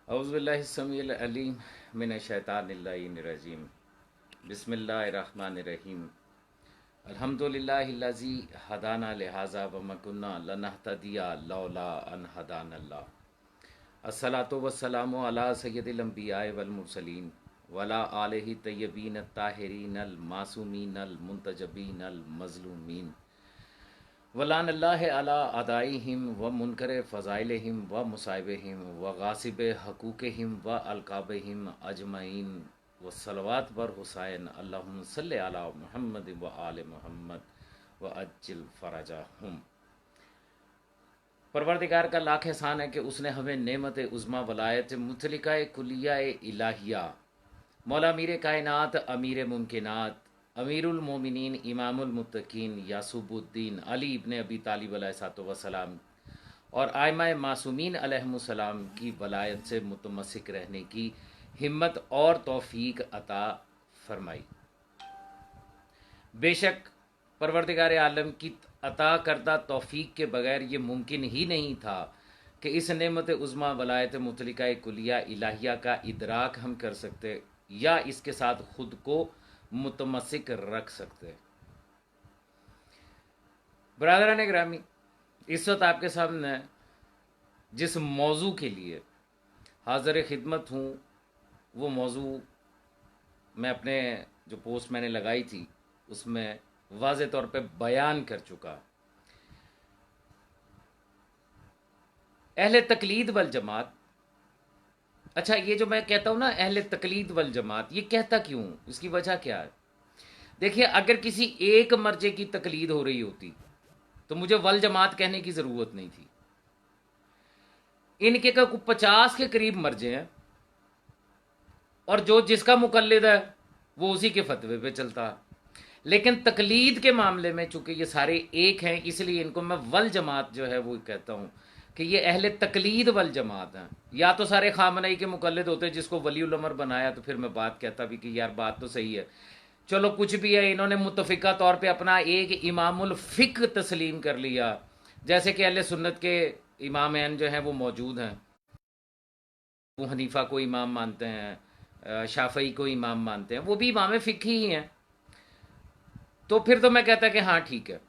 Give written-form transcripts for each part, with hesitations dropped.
औज़ुबिल्लाहिस्समीउल अलीम मिनश्शैतानिर्रजीम। बिस्मिल्लाहिर्रहमानिर्रहीम। अल्हम्दुलिल्लाहिल्लज़ी हदाना लिहाज़ा व मा कुन्ना लनहतदिया लौला अन हदानल्लाह। अस्सलातु वस्सलामु अला सय्यदिल अंबियाए वल मुरसलीन वला आलिहि तय्यबीन अत्ताहिरीन अल मासूमीन अल मुंतजबीन अल मज़लूमीन वलान अल्लाह अला अदाइहिम व मुनकर फ़ज़ाइलिहिम व मुसाइबिहिम व गासिब हकूक़िहिम व अलकाबिहिम अजमईन व सलवात बर हुसैन अल्लाहुम्मा सल्लि अला मुहम्मद व आले मुहम्मद व अज्जिल फ़रजहुम। परवरदिगार का लाख एहसान है कि उसने हमें नेमत उज़्मा वलायत मुतलिका कुलिया इलाहिया मौला मीर कायनात अमीर मुमकिनात अमीरुल मोमिनीन इमामुल मुत्तकीन यासूबुद्दीन अली इब्ने अबी तालिब अलैहिस्सलाम और आइमा मासूमीन अलैहिमुस्सलाम की वलायत से मुतमस्सिक रहने की हिम्मत और तौफीक अता फरमाई। बेशक परवरदिगार आलम की अता करदा तौफीक के बगैर ये मुमकिन ही नहीं था कि इस नेमत उज़्मा वलायत मुतलिका कुलिया इलाहिया का इदराक हम कर सकते या इसके साथ खुद को मुतमस्सिक रख सकते। बरादरान ग्रामी, इस वक्त आपके सामने जिस मौजू के लिए हाज़िर खिदमत हूँ वो मौजू मैं अपने जो पोस्ट मैंने लगाई थी उसमें वाज़े तौर पे बयान कर चुका। अहले तकलीद वल जमात। अच्छा, ये जो मैं कहता हूँ ना अहले तकलीद वल जमात, ये कहता क्यों, इसकी वजह क्या है? देखिए, अगर किसी एक मर्जे की तकलीद हो रही होती तो मुझे वल जमात कहने की ज़रूरत नहीं थी। इनके का 50 के करीब मर्जे हैं और जो जिसका मुकल्लिद है वो उसी के फतवे पे चलता है। लेकिन तकलीद के मामले में चूंकि ये सारे एक हैं, इसलिए इनको मैं वल जमात जो है वो कहता हूँ कि ये अहले तकलीद वल जमात हैं। या तो सारे खामनई के मुकल्लिद होते जिसको वलीउल अमर बनाया तो फिर मैं बात कहता भी कि यार बात तो सही है, चलो कुछ भी है, इन्होंने मुतफ़िका तौर पे अपना एक इमामुल फ़िक तस्लीम कर लिया, जैसे कि अहले सुन्नत के इमामैन जो हैं वो मौजूद हैं। अबू हनीफ़ा को इमाम मानते हैं, शाफ़ई को इमाम मानते हैं, वो भी इमाम फ़िक ही हैं। तो फिर तो मैं कहता कि हाँ ठीक है,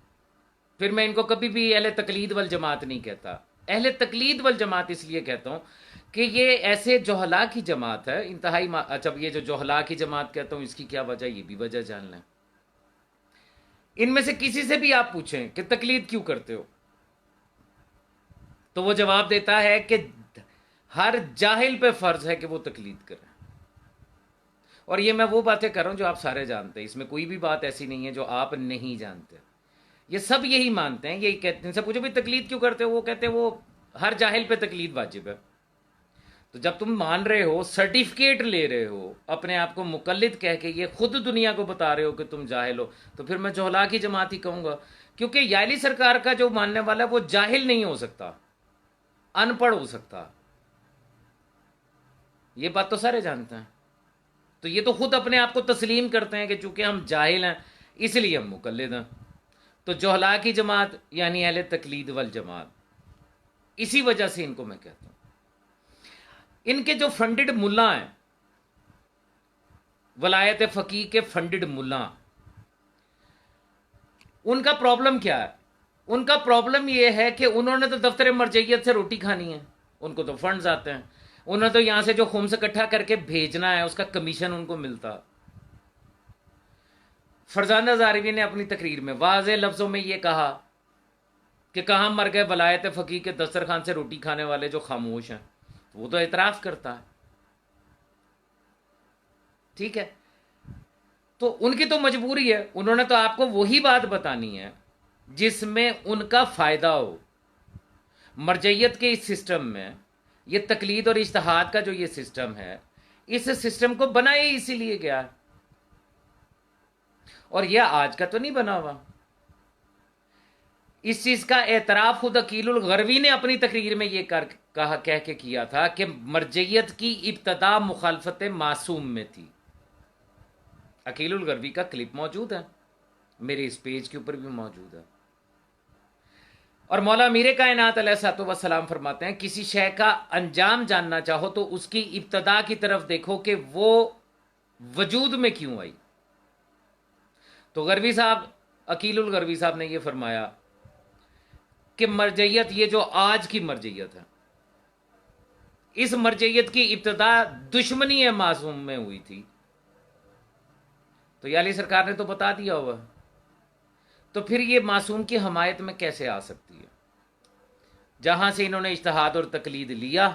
फिर मैं इनको कभी भी अहले तकलीद वल जमात नहीं कहता। अहले तकलीद वल जमात इसलिए कहता हूँ कि ये ऐसे जोहला की जमात है इंतहाई। अच्छा, ये जो जोहला की जमात कहता हूँ इसकी क्या वजह, ये भी वजह जान लें। इनमें से किसी से भी आप पूछें कि तकलीद क्यों करते हो तो वो जवाब देता है कि हर जाहिल पे फर्ज है कि वो तकलीद करे। और ये मैं वो बातें कर रहा हूं जो आप सारे जानते हैं, इसमें कोई भी बात ऐसी नहीं है जो आप नहीं जानते। ये सब यही मानते हैं, यही कहते हैं। इनसे पूछो भी तकलीद क्यों करते हो, वो कहते हैं वो हर जाहिल पे तकलीद वाजिब है। तो जब तुम मान रहे हो, सर्टिफिकेट ले रहे हो, अपने आप को मुकल्लिद कह के ये खुद दुनिया को बता रहे हो कि तुम जाहिल हो, तो फिर मैं जोहला की जमात ही कहूंगा। क्योंकि याली सरकार का जो मानने वाला है वो जाहिल नहीं हो सकता, अनपढ़ हो सकता। ये बात तो सारे जानते हैं। तो ये तो खुद अपने आप को तस्लीम करते हैं कि चूंकि हम जाहिल हैं इसलिए हम मुकल्लिद हैं। तो जोहला की जमात यानी अहले तकलीद वल जमात, इसी वजह से इनको मैं कहता हूं। इनके जो फंडेड मुल्ला हैं, वलायत फ़कीह के फंडेड मुल्ला, उनका प्रॉब्लम क्या है? उनका प्रॉब्लम यह है कि उन्होंने तो दफ्तर मरजैयत से रोटी खानी है, उनको तो फंड्स आते हैं, उन्होंने तो यहां से जो खुम्स इकट्ठा करके भेजना है उसका कमीशन उनको मिलता। फरजाना ज़ारवी ने अपनी तकरीर में वाज़े लफ्ज़ों में यह कहा कि कहाँ मर गए वलायत फ़कीह के दस्तरखान से रोटी खाने वाले जो खामोश हैं। वो तो एतराफ़ करता है, ठीक है। तो उनकी तो मजबूरी है, उन्होंने तो आपको वही बात बतानी है जिसमें उनका फ़ायदा हो। मरजैयत के इस सिस्टम में ये तकलीद और इज्तिहाद का जो ये सिस्टम है, इस सिस्टम को बनाया ही इसीलिए गया है। और यह आज का तो नहीं बना हुआ। इस चीज का एतराफ खुद अकीलुल गरवी ने अपनी तकरीर में यह कह के किया था कि मरजैयत की इब्तदा मुखालफत मासूम में थी। अकीलुल गरवी का क्लिप मौजूद है, मेरे इस पेज के ऊपर भी मौजूद है। और मौला मीर कायनात अलैहिस्सलाम फरमाते हैं, किसी शय का अंजाम जानना चाहो तो उसकी इब्तदा की तरफ देखो कि वो वजूद में क्यों आई। तो गरवी साहब, अकीलुल गरवी साहब ने यह फरमाया कि मरजैयत, ये जो आज की मरजैयत है, इस मरजैयत की इब्तदा दुश्मनी है मासूम में हुई थी। तो याली सरकार ने तो बता दिया हुआ, तो फिर ये मासूम की हमायत में कैसे आ सकती है? जहां से इन्होंने इज्तिहाद और तकलीद लिया,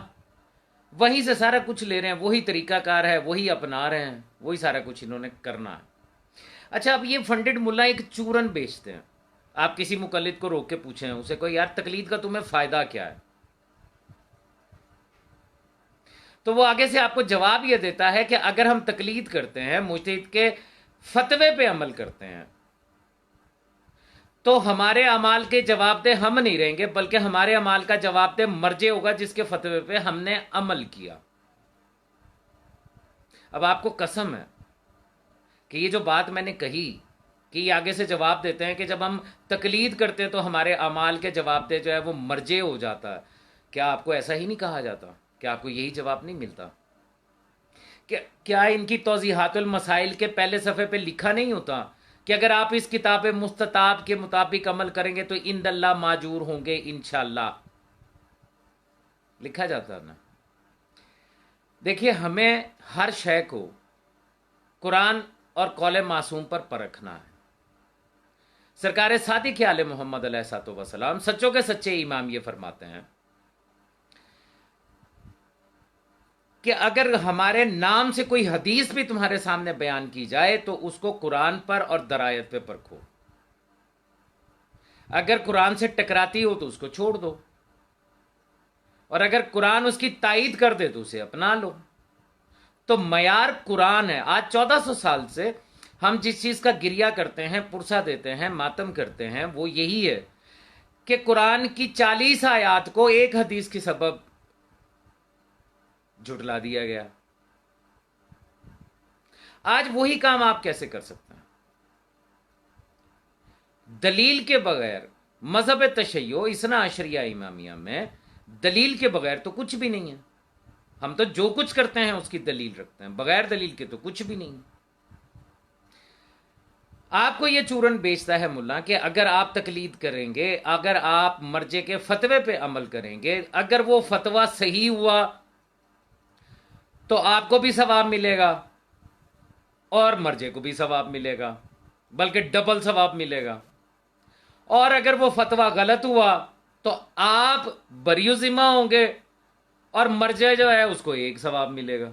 वहीं से सारा कुछ ले रहे हैं, वही तरीकाकार है, वही अपना रहे हैं, वही सारा कुछ इन्होंने करना है। अच्छा, अब ये फंडेड मुल्ला एक चूरन बेचते हैं। आप किसी मुकल्लिद को रोक के पूछें उसे, कोई यार तकलीद का तुम्हें फायदा क्या है, तो वो आगे से आपको जवाब ये देता है कि अगर हम तकलीद करते हैं, मुज्तहिद के फतवे पे अमल करते हैं, तो हमारे अमाल के जवाबदेह हम नहीं रहेंगे, बल्कि हमारे अमाल का जवाबदेह मर्जे होगा जिसके फतवे पे हमने अमल किया। अब आपको कसम है कि ये जो बात मैंने कही कि ये आगे से जवाब देते हैं कि जब हम तकलीद करते हैं तो हमारे अमाल के जवाबदेह जो है वो मर्जे हो जाता है, क्या आपको ऐसा ही नहीं कहा जाता? क्या आपको यही जवाब नहीं मिलता? क्या इनकी तौज़ीहातुल मसाइल के पहले सफ़े पे लिखा नहीं होता कि अगर आप इस किताब मुस्तताब के मुताबिक अमल करेंगे तो इंदल्लाह माजूर होंगे इंशाअल्लाह, लिखा जाता है ना। देखिए, हमें हर शय को कुरान और कौले मासूम पर परखना है। सरकार सादिक आले मोहम्मद अलैहिस्सलाम सच्चों के सच्चे इमाम ये फरमाते हैं कि अगर हमारे नाम से कोई हदीस भी तुम्हारे सामने बयान की जाए तो उसको कुरान पर और दरायत पे परखो। अगर कुरान से टकराती हो तो उसको छोड़ दो, और अगर कुरान उसकी तायीद कर दे तो उसे अपना लो। तो मयार कुरान है। आज 1400 साल से हम जिस चीज का गिरिया करते हैं, पुरसा देते हैं, मातम करते हैं, वो यही है कि कुरान की 40 आयात को एक हदीस की सबब झुटला दिया गया। आज वही काम आप कैसे कर सकते हैं? दलील के बगैर मजहब तशय्यो इसना अशरिया इमामिया में दलील के बगैर तो कुछ भी नहीं है। हम तो जो कुछ करते हैं उसकी दलील रखते हैं, बगैर दलील के तो कुछ भी नहीं। आपको यह चूरन बेचता है मुल्ला कि अगर आप तकलीद करेंगे, अगर आप मर्जे के फतवे पे अमल करेंगे, अगर वो फतवा सही हुआ तो आपको भी सवाब मिलेगा और मर्जे को भी सवाब मिलेगा, बल्कि डबल सवाब मिलेगा। और अगर वो फतवा गलत हुआ तो आप बरियो जिम्मा होंगे और मर्जे जो है उसको एक सवाब मिलेगा।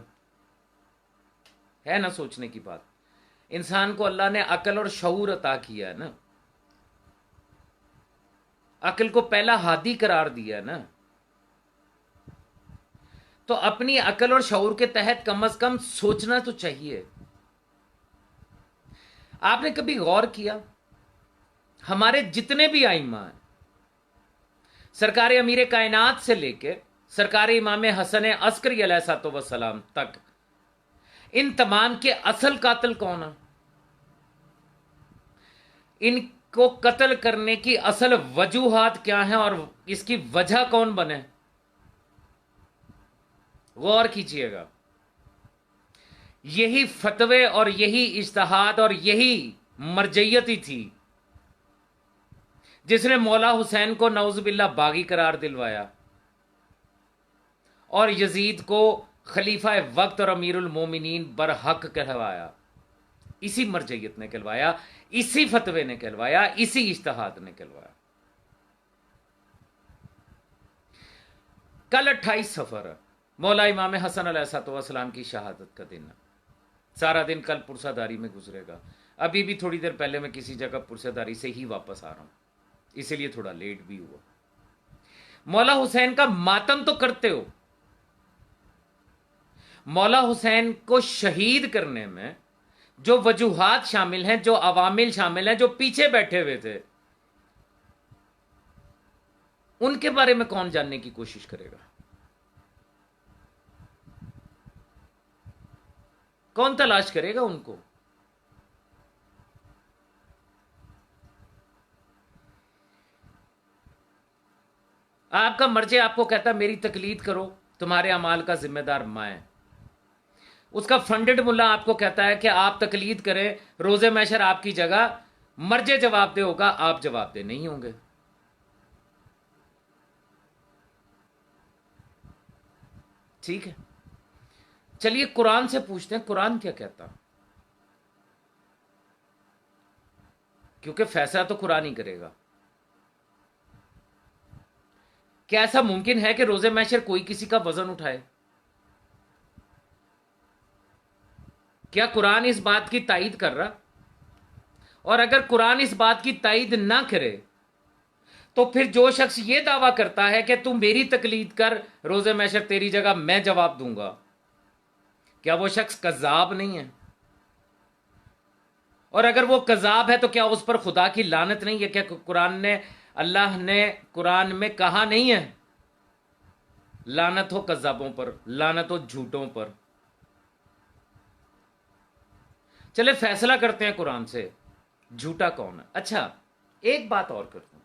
है ना सोचने की बात? इंसान को अल्लाह ने अकल और शऊर अता किया है ना, अकल को पहला हादी करार दिया ना, तो अपनी अकल और शऊर के तहत कम से कम सोचना तो चाहिए। आपने कभी गौर किया, हमारे जितने भी आइम्मा हैं, सरकार अमीर कायनात से लेके सरकार इमाम हसन अस्करी अलैहिस्सलाम तक, इन तमाम के असल कातिल कौन है? इनको कत्ल करने की असल वजूहात क्या हैं और इसकी वजह कौन बने? गौर कीजिएगा। यही फतवे और यही इज्तिहाद और यही मरजैयती थी जिसने मौला हुसैन को नौजुबिल्ला बागी करार दिलवाया और यजीद को खलीफा वक्त और अमीरुल मोमिनीन बरहक कहलवाया। इसी मरजैयत ने कहलवाया, इसी फतवे ने कहलवाया, इसी इज्तिहाद ने कहलवाया। कल 28 सफर मौला इमाम हसन अलैहिस्सलाम की शहादत का दिन। सारा दिन कल पुरसादारी में गुजरेगा। अभी भी थोड़ी देर पहले मैं किसी जगह पुरसादारी से ही वापस आ रहा हूं, इसीलिए थोड़ा लेट भी हुआ। मौला हुसैन का मातम तो करते हो। मौला हुसैन को शहीद करने में जो वजूहात शामिल हैं, जो अवामिल शामिल हैं, जो पीछे बैठे हुए थे, उनके बारे में कौन जानने की कोशिश करेगा? कौन तलाश करेगा उनको? आपका मर्जी आपको कहता है मेरी तकलीद करो, तुम्हारे अमाल का जिम्मेदार मैं। उसका फंडेड मुल्ला आपको कहता है कि आप तकलीद करें, रोजे मैशर आपकी जगह मर्जे जवाब दे होगा, आप जवाब दे नहीं होंगे। ठीक है, चलिए कुरान से पूछते हैं, कुरान क्या कहता, क्योंकि फैसला तो कुरान ही करेगा। क्या ऐसा मुमकिन है कि रोजे मैशर कोई किसी का वजन उठाए? क्या कुरान इस बात की तायीद कर रहा? और अगर कुरान इस बात की तायीद ना करे तो फिर जो शख्स ये दावा करता है कि तू मेरी तकलीद कर, रोजे मैशर तेरी जगह मैं जवाब दूंगा, क्या वो शख्स कज़ाब नहीं है? और अगर वो कज़ाब है तो क्या उस पर खुदा की लानत नहीं है? क्या कुरान ने, अल्लाह ने कुरान में कहा नहीं है लानत हो कज़ाबों पर, लानत हो झूठों पर? चले फैसला करते हैं कुरान से, झूठा कौन है। अच्छा, एक बात और करता हूं,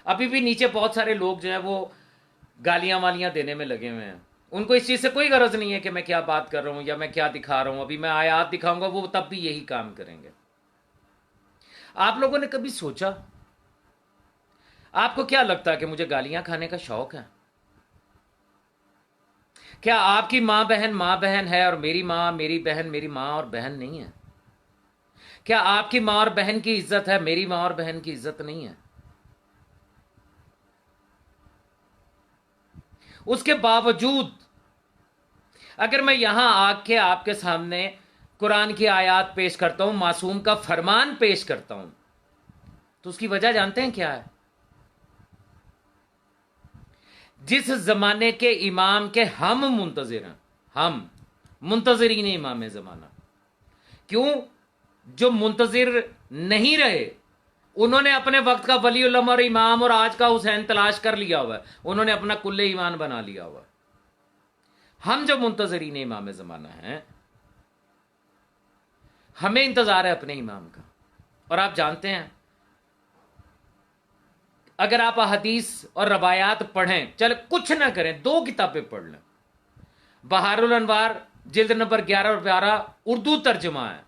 अभी भी नीचे बहुत सारे लोग जो है वो गालियां वालियां देने में लगे हुए हैं। उनको इस चीज से कोई गरज नहीं है कि मैं क्या बात कर रहा हूं या मैं क्या दिखा रहा हूं। अभी मैं आयात दिखाऊंगा, वो तब भी यही काम करेंगे। आप लोगों ने कभी सोचा, आपको क्या लगता है कि मुझे गालियां खाने का शौक है? क्या आपकी मां बहन है और मेरी मां मेरी बहन मेरी मां और बहन नहीं है? क्या आपकी मां और बहन की इज्जत है, मेरी मां और बहन की इज्जत नहीं है? उसके बावजूद अगर मैं यहां आके आपके सामने कुरान की आयत पेश करता हूं, मासूम का फरमान पेश करता हूं, तो उसकी वजह जानते हैं क्या है? जिस जमाने के इमाम के हम मुंतजिर हैं, हम मुंतजरीन इमाम जमाना, क्यों? जो मुंतजिर नहीं रहे उन्होंने अपने वक्त का वली उलमा और इमाम और आज का हुसैन तलाश कर लिया हुआ है, उन्होंने अपना कुल्ले ईमान बना लिया हुआ है। हम जो मुंतजरीन इमाम जमाना है, हमें इंतजार है अपने इमाम का। और आप जानते हैं, अगर आप हदीस और रवायात पढ़ें, चल कुछ ना करें, 2 किताबें पढ़ लें। बहारुल अनवार जिल्द नंबर 11 और 12 उर्दू तर्जुमा है,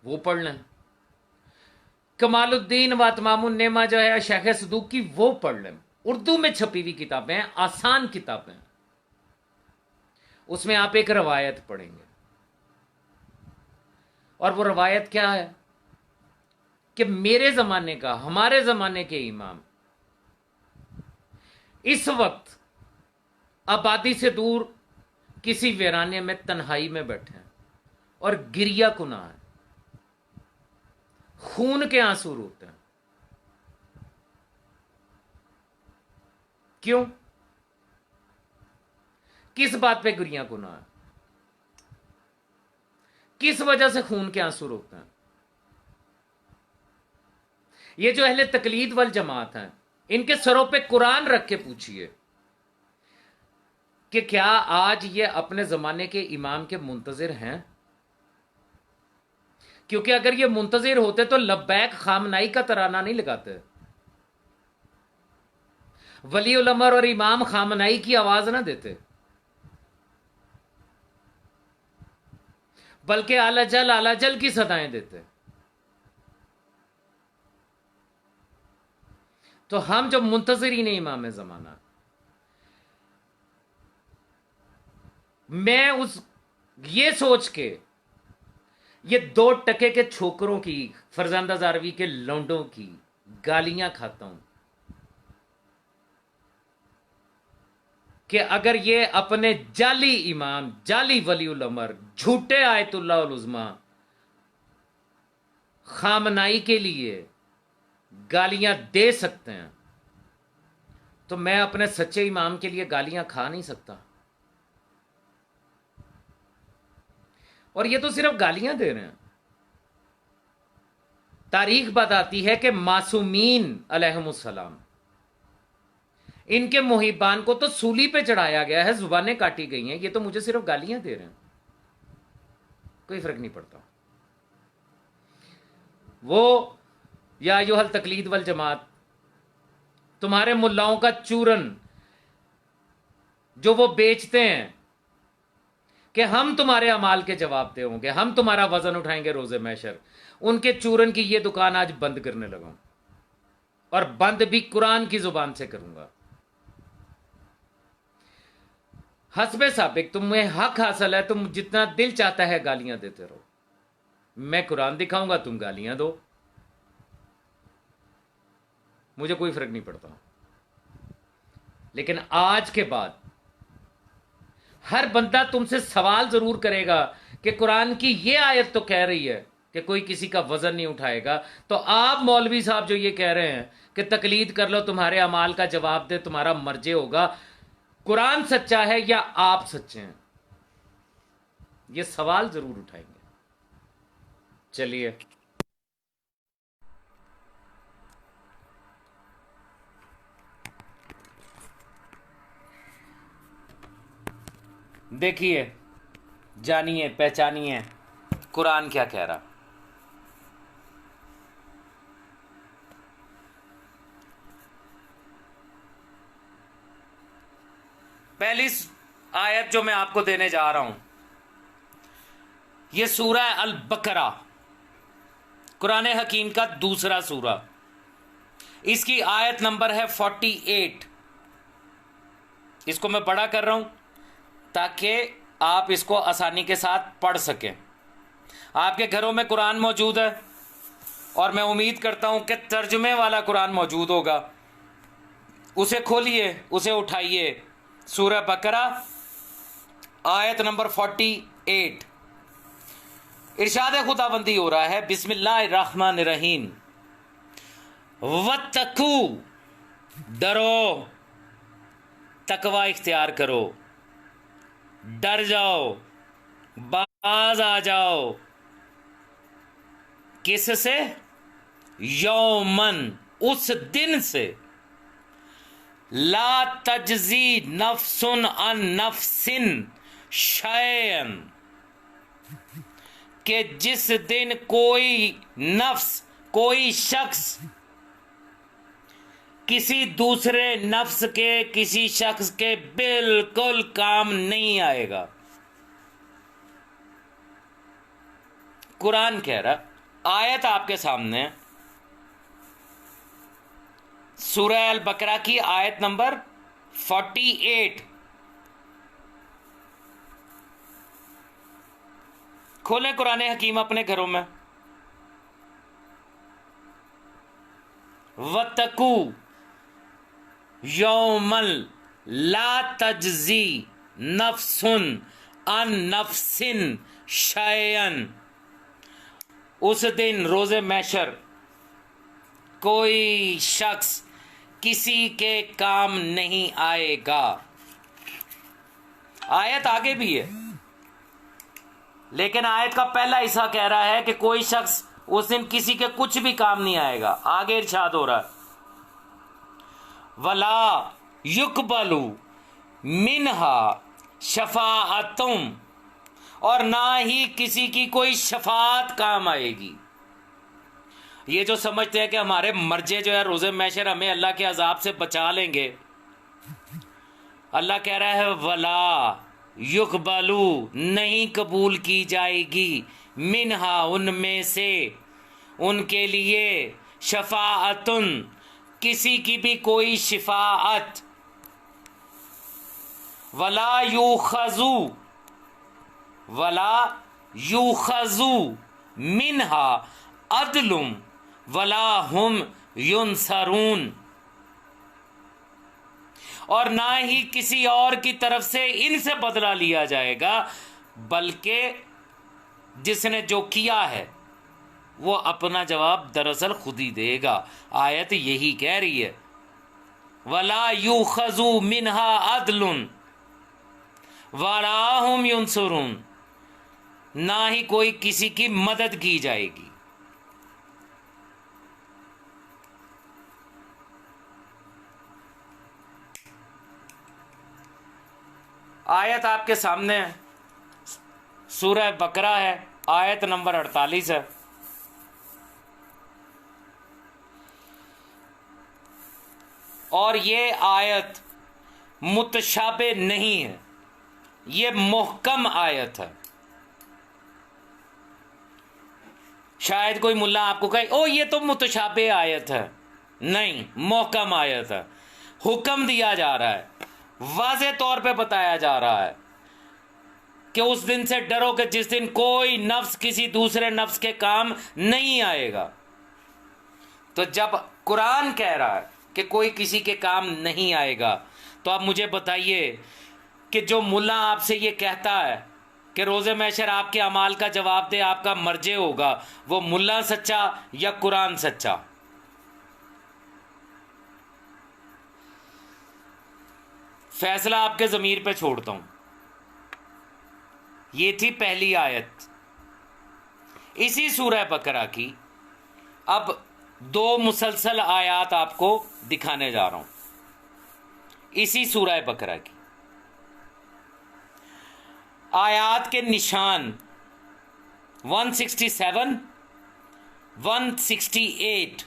वो पढ़ लें। कमालुद्दीन व तमामुन नेमा जो है शेख सदूक की, वो पढ़ लें। उर्दू में छपी हुई किताबें हैं, आसान किताबें हैं। उसमें आप एक रवायत पढ़ेंगे, और वो रवायत क्या है कि मेरे जमाने का, हमारे जमाने के इमाम इस वक्त आबादी से दूर किसी वीराने में तन्हाई में बैठे हैं और गिरिया कुना है, खून के आंसू रोते हैं। क्यों? किस बात पे गिरिया कुना है? किस वजह से खून के आंसू रोते हैं? ये जो अहले तकलीद वल जमात हैं, इनके सरों पे कुरान रख के पूछिए कि क्या आज ये अपने जमाने के इमाम के मुंतजिर हैं? क्योंकि अगर ये मुंतजिर होते तो लब्बैक खामनाई का तराना नहीं लगाते, वली उल अमर और इमाम खामनाई की आवाज ना देते, बल्कि आला जल की सदाएं देते। तो हम जो मुंतजिरीन इमाम जमाना, मैं उस ये सोच के ये 2 टके के छोकरों की, फरजंदा जारवी के लौंडों की गालियां खाता हूं कि अगर ये अपने जाली इमाम, जाली वली उल अमर, झूठे आयतुल्लाह उल उज़्मा खामनाई के लिए गालियां दे सकते हैं, तो मैं अपने सच्चे इमाम के लिए गालियां खा नहीं सकता। और ये तो सिर्फ गालियां दे रहे हैं। तारीख बताती है कि मासूमीन अलैहिमुस्सलाम, इनके मुहिबान को तो सूली पे चढ़ाया गया है, जुबानें काटी गई हैं। ये तो मुझे सिर्फ गालियां दे रहे हैं, कोई फर्क नहीं पड़ता। वो या अय्युहल तकलीद वल जमात, तुम्हारे मुल्लाओं का चूरन जो वो बेचते हैं कि हम तुम्हारे अमाल के जवाबदेह होंगे, हम तुम्हारा वजन उठाएंगे रोजे महशर, उनके चूरन की ये दुकान आज बंद करने लगा, और बंद भी कुरान की जुबान से करूंगा। हस्बे साबिक तुम्हें हक हासिल है, तुम जितना दिल चाहता है गालियां देते रहो, मैं कुरान दिखाऊंगा, तुम गालियां दो, मुझे कोई फर्क नहीं पड़ता। लेकिन आज के बाद हर बंदा तुमसे सवाल जरूर करेगा कि कुरान की ये आयत तो कह रही है कि कोई किसी का वजन नहीं उठाएगा, तो आप मौलवी साहब जो ये कह रहे हैं कि तकलीद कर लो, तुम्हारे अमाल का जवाब दे, तुम्हारा मर्जे होगा, कुरान सच्चा है या आप सच्चे हैं? ये सवाल जरूर उठाएंगे। चलिए, देखिए, जानिए, पहचानिए कुरान क्या कह रहा। पहली आयत जो मैं आपको देने जा रहा हूं, यह सूरा अल बकरा, कुरान हकीम का दूसरा सूरा। इसकी आयत नंबर है 48। इसको मैं बड़ा कर रहा हूं ताकि आप इसको आसानी के साथ पढ़ सकें। आपके घरों में कुरान मौजूद है और मैं उम्मीद करता हूं कि तर्जुमे वाला कुरान मौजूद होगा। उसे खोलिए, उसे उठाइए। सूरह बकरा आयत नंबर 48। इरशाद खुदाबंदी हो रहा है, बिस्मिल्लाहिर्रहमानिर्रहीम, वत्तकू, डरो, तकवा इख्तियार करो, डर जाओ, बाज आ जाओ। किस से? यौमन, उस दिन से, ला तजजी नफ्सुन अन नफ्सिन शैअन, कि जिस दिन कोई नफ्स, कोई शख्स किसी दूसरे नफ्स के, किसी शख्स के बिल्कुल काम नहीं आएगा। कुरान कह रहा, आयत आपके सामने, सूरह अल बकरा की आयत नंबर 48। खोलें कुरान हकीम अपने घरों में। वतकू यौमल ला तजजी नफ्सुन अन नफ्सिन शैअन, उस दिन रोजे मैशर कोई शख्स किसी के काम नहीं आएगा। आयत आगे भी है, लेकिन आयत का पहला हिस्सा कह रहा है कि कोई शख्स उस दिन किसी के कुछ भी काम नहीं आएगा। आगे इरशाद हो रहा है, वला युकबलू मिनहा शफाअतुम, और ना ही किसी की कोई शफात काम आएगी। ये जो समझते हैं कि हमारे मर्जे जो है रोजे मैशर हमें अल्लाह के अजाब से बचा लेंगे, अल्लाह कह रहा है वला युकबलू, नहीं कबूल की जाएगी, मिनहा, उनमें से, उनके लिए, शफाअतुन, किसी की भी कोई शिफाअत, वला यूखजू, वला यूखजू मिनहा अदलुम वला हुम युनसरून, और ना ही किसी और की तरफ से इनसे बदला लिया जाएगा, बल्कि जिसने जो किया है वो अपना जवाब दरअसल खुद ही देगा। आयत यही कह रही है, वला यूखजू मिनहा अदलुन वला हुम युनसरून, ना ही कोई किसी की मदद की जाएगी। आयत आपके सामने सूरह बकरा है, आयत नंबर 48 है। और ये आयत मुतशाबे नहीं है, ये मुहकम आयत है। शायद कोई मुल्ला आपको कहे ओ ये तो मुतशाबे आयत है, नहीं, मुहकम आयत है। हुक्म दिया जा रहा है, वाज़े तौर पे बताया जा रहा है कि उस दिन से डरो कि जिस दिन कोई नफ्स किसी दूसरे नफ्स के काम नहीं आएगा। तो जब कुरान कह रहा है कि कोई किसी के काम नहीं आएगा, तो आप मुझे बताइए कि जो मुल्ला आपसे ये कहता है कि रोज़े महशर आपके अमाल का जवाब दे, आपका मर्जे होगा, वो मुल्ला सच्चा या कुरान सच्चा? फैसला आपके ज़मीर पे छोड़ता हूं। ये थी पहली आयत इसी सूरह बकरा की। अब दो मुसलसल आयत आपको दिखाने जा रहा हूं इसी सूरह बकरा की। आयत के निशान 167, 168,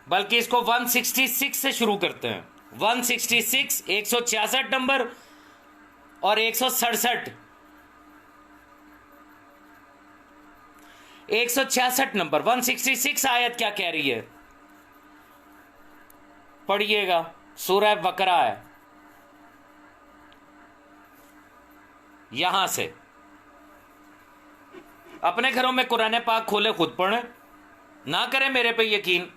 बल्कि इसको 166 से शुरू करते हैं। 166 166 नंबर और 167 166 नंबर। 166 आयत क्या कह रही है, पढ़िएगा। सूरह बकरा है, यहां से अपने घरों में कुरान पाक खोले, खुद पढ़ें, ना करें मेरे पे यकीन।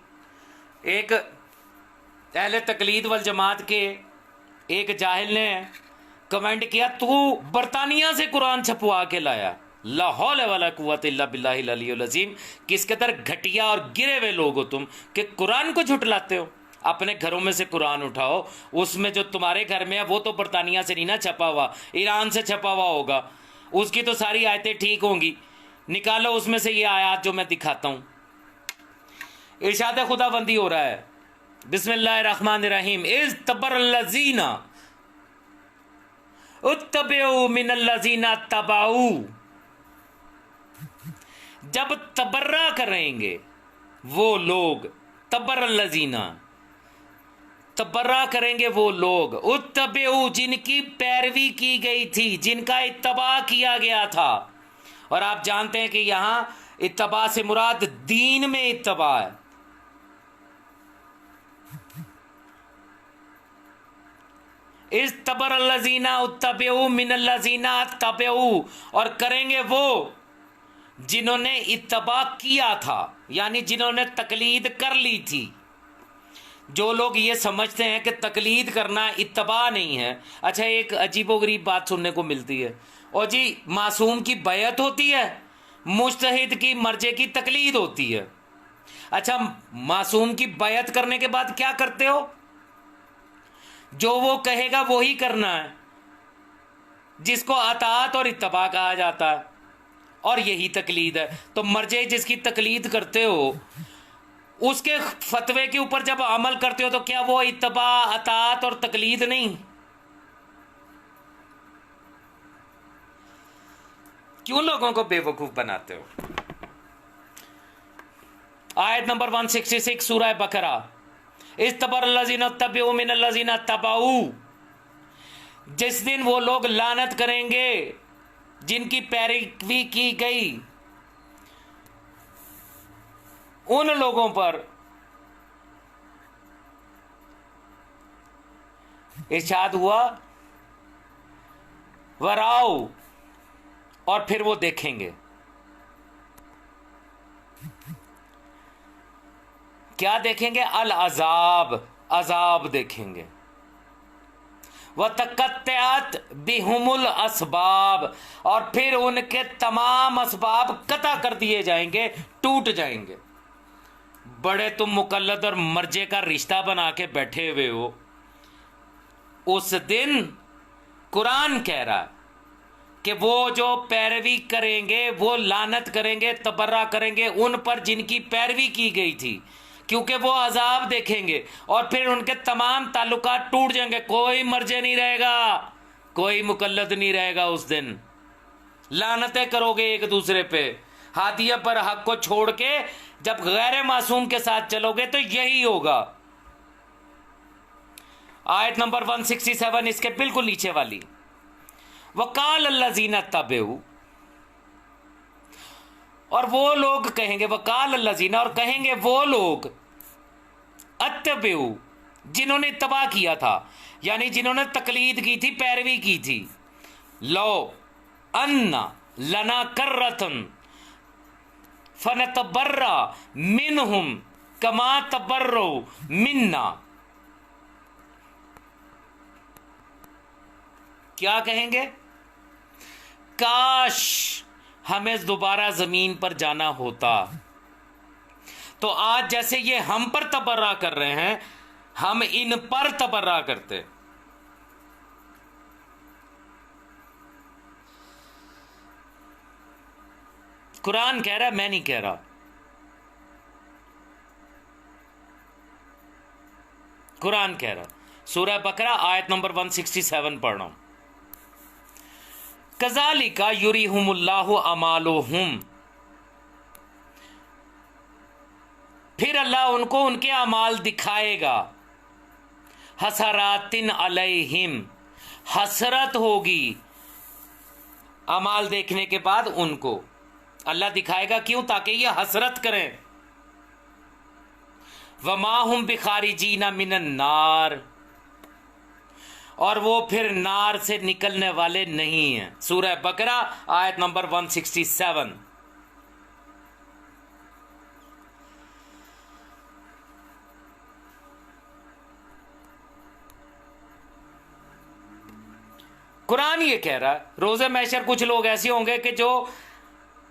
एक अहले तकलीद वल जमात के एक जाहिल ने कमेंट किया, तू बरतानिया से कुरान छपवा के लाया। ला हौल वला कुव्वत इल्ला बिल्लाहिल अलीयुल अज़ीम। किस कदर घटिया और गिरे हुए लोग हो तुम कि कुरान को झुटलाते हो। अपने घरों में से कुरान उठाओ, उसमें जो तुम्हारे घर में है वो तो बरतानिया से नहीं ना छपा हुआ, ईरान से छपा हुआ होगा, उसकी तो सारी आयतें ठीक होंगी। निकालो उसमें से ये आयत जो मैं दिखाता हूं। इरशाद खुदाबंदी हो रहा है, बिस्मिल्लाहिर्रहमानिर्रहीम, इज़ तबर्रल्लज़ीना उत्तबिउ मिनल्लज़ीना तबाऊ। जब तबर्रा करेंगे वो लोग, तबर्रल्लज़ीना, तबर्रा करेंगे वो लोग, उत्तबिउ, जिनकी पैरवी की गई थी, जिनका इत्तबा किया गया था। और आप जानते हैं कि यहां इत्तबा से मुराद दीन में इत्तबा है। इस तबर्रल्लज़ीना उत्तबिउ मिनल्लज़ीना तबऊ, और करेंगे वो जिन्होंने इत्तबा किया था, यानी जिन्होंने तकलीद कर ली थी। जो लोग ये समझते हैं कि तकलीद करना इत्तबा नहीं है। अच्छा, एक अजीबोगरीब बात सुनने को मिलती है, और जी मासूम की बैत होती है, मुज्तहिद की मर्जे की तकलीद होती है। अच्छा, मासूम की बैत करने के बाद क्या करते हो? जो वो कहेगा वो ही करना है, जिसको अतात और इत्तबा कहा जाता है, और यही तकलीद है। तो मर्जे जिसकी तकलीद करते हो, उसके फतवे के ऊपर जब अमल करते हो, तो क्या वो इत्तबा, अतात और तकलीद नहीं? क्यों लोगों को बेवकूफ बनाते हो? आयत नंबर 166 सूरह बकरा, इस तबर्रल्लज़ीना तबिउ मिनल्लज़ीना तबाऊ। जिस दिन वो लोग लानत करेंगे जिनकी पैरवी की गई उन लोगों पर, इरशाद हुआ वराओ, और फिर वो देखेंगे। क्या देखेंगे? अल अजाब, अजाब देखेंगे। व तकत्तअत बिहुमुल असबाब, और फिर उनके तमाम असबाब कता कर दिए जाएंगे, टूट जाएंगे। बड़े तुम मुकल्लद और मर्जे का रिश्ता बना के बैठे हुए हो। उस दिन कुरान कह रहा है कि वो जो पैरवी करेंगे, वो लानत करेंगे, तबर्रा करेंगे उन पर जिनकी पैरवी की गई थी, क्योंकि वो अजाब देखेंगे और फिर उनके तमाम ताल्लुकात टूट जाएंगे। कोई मर्जे नहीं रहेगा, कोई मुकल्लद नहीं रहेगा। उस दिन लानतें करोगे एक दूसरे पे, हादिया पर हक को छोड़ के जब गैर मासूम के साथ चलोगे तो यही होगा। आयत नंबर 167 इसके बिल्कुल नीचे वाली, वकाल अल्लाजीना तबेऊ, और वो लोग कहेंगे, वकाल अल्लाजीना, और कहेंगे वो लोग, अत्तबेऊ, जिन्होंने तबाह किया था, यानी जिन्होंने तकलीद की थी, पैरवी की थी, लो अन्ना लना कर्रतन फनतबर्रा मिनहुम कमा तबर्रो मिन्ना। क्या कहेंगे? काश हमें दोबारा जमीन पर जाना होता, तो आज जैसे ये हम पर तबर्रा कर रहे हैं, हम इन पर तबर्रा करते। कुरान कह रहा है, मैं नहीं कह रहा। कुरान कह रहा, सूरह बकरा आयत नंबर 167 पढ़ रहा हूं। कज़ालिका युरिहुमुल्लाहु अमालुहुम, फिर अल्लाह उनको उनके अमाल दिखाएगा। हसरातिन अलैहिम, हसरत होगी अमाल देखने के बाद उनको अल्लाह दिखाएगा। क्यों? ताकि ये हसरत करें। वमाहुम बिखारिजीना मिनन नार, और वो फिर नार से निकलने वाले नहीं हैं। सूरह बकरा आयत नंबर 167। कुरान ये कह रहा है, रोजे महशर कुछ लोग ऐसे होंगे कि जो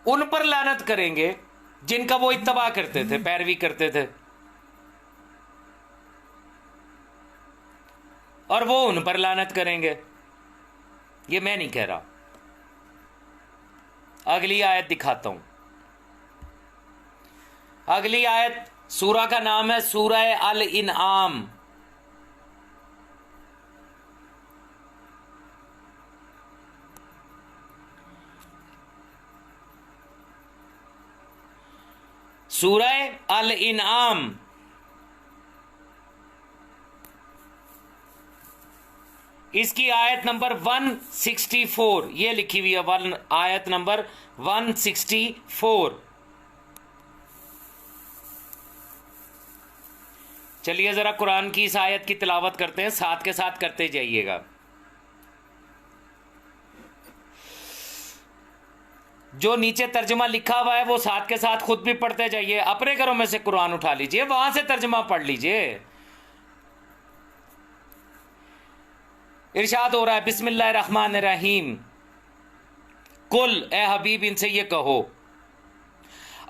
उन पर लानत करेंगे जिनका वो इत्तबा करते थे, पैरवी करते थे, और वो उन पर लानत करेंगे। ये मैं नहीं कह रहा। अगली आयत दिखाता हूं। अगली आयत, सूरा का नाम है सूरह अल इनआम। सूरह अल इनआम इसकी आयत नंबर 164 ये लिखी हुई है। आयत नंबर 164। चलिए जरा कुरान की इस आयत की तिलावत करते हैं, साथ के साथ करते जाइएगा। जो नीचे तर्जमा लिखा हुआ है वो साथ के साथ खुद भी पढ़ते जाइए। अपने घरों में से कुरान उठा लीजिए, वहां से तर्जमा पढ़ लीजिए। इरशाद हो रहा है, बिस्मिल्लाहिर्रहमानिर्रहीम, कुल, ए हबीब इनसे ये कहो,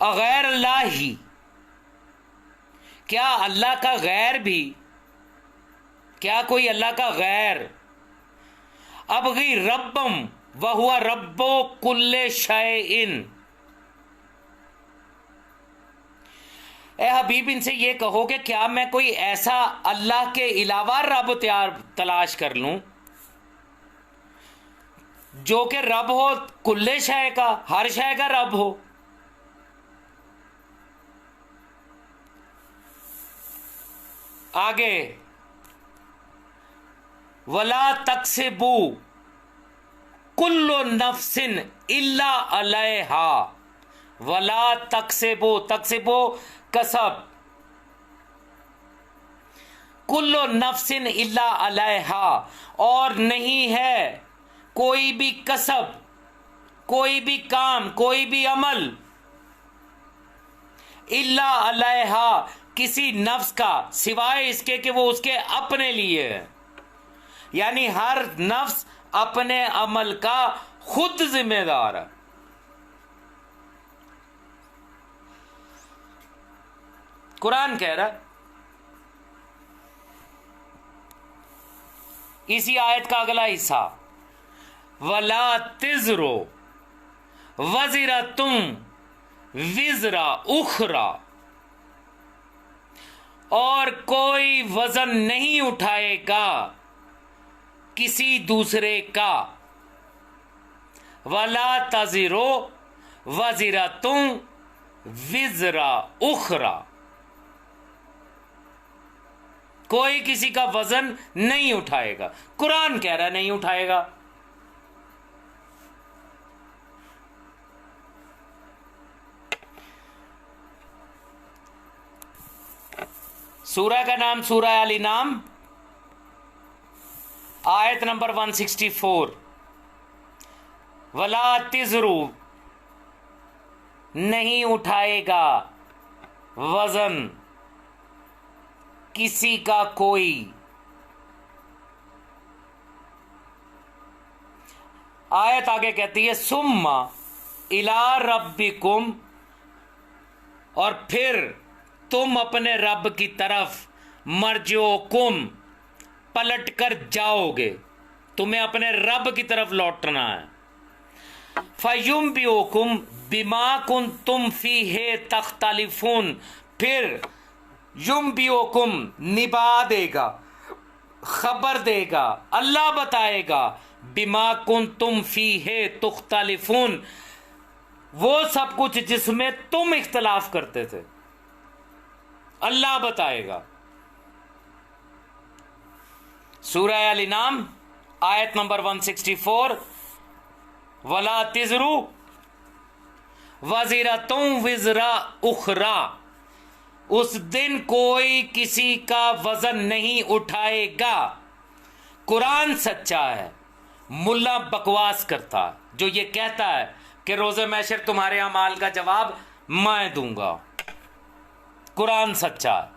अगैर अल्लाह ही, क्या अल्लाह का गैर भी, क्या कोई अल्लाह का गैर, अबगी रब्बम वहुआ रब्बो कुल्ले शैइन, ए हबीब इनसे ये कहो कि क्या मैं कोई ऐसा अल्लाह के अलावा रब तलाश कर लूं जो कि रब हो कुल्ले शय का, हर शय का रब हो। आगे, वला तक्सिबू कुल्लु नफ्सिन इल्ला अलैहा, वला तक्सिबू, तक्सिबू कसब, कुल्लु नफ्सिन इल्ला अलैहा, और नहीं है कोई भी कसब, कोई भी काम, कोई भी अमल, इल्ला अलैहा, किसी नफ्स का, सिवाय इसके कि वो उसके अपने लिए है। यानी हर नफ्स अपने अमल का खुद जिम्मेदार है। कुरान कह रहा है, इसी आयत का अगला हिस्सा, वला तिजरो वजिरा तुम विजरा उखरा, और कोई वजन नहीं उठाएगा किसी दूसरे का, वला तजिरो वजीरा तुम विजरा उखरा। कोई किसी का वजन नहीं उठाएगा, कुरान कह रहा है नहीं उठाएगा। सूरह का नाम सूरह अल इनाम, आयत नंबर 164। वला तिजरू, नहीं उठाएगा वजन किसी का कोई। आयत आगे कहती है सुम्मा इला रब्बिकुम, और फिर तुम अपने रब की तरफ मर्जिओकुम, पलट कर जाओगे, तुम्हें अपने रब की तरफ लौटना है। फयुम्बिओकुम बिमा कुंतुम फीहे तख्तलिफून, फिर युम्बिओकुम निभा देगा, खबर देगा, अल्लाह बताएगा, बिमा कुंतुम फीहे तुख्तलिफून, वो सब कुछ जिसमें तुम इख्तलाफ करते थे, अल्लाह बताएगा। सूरह अल इनाम आयत नंबर 164। वला तिजरू वज़ीरतुम विज़रा उखरा, उस दिन कोई किसी का वजन नहीं उठाएगा। कुरान सच्चा है, मुल्ला बकवास करता है जो ये कहता है कि रोज़े महशर तुम्हारे अमाल का जवाब मैं दूंगा। कुरान सच्चा है।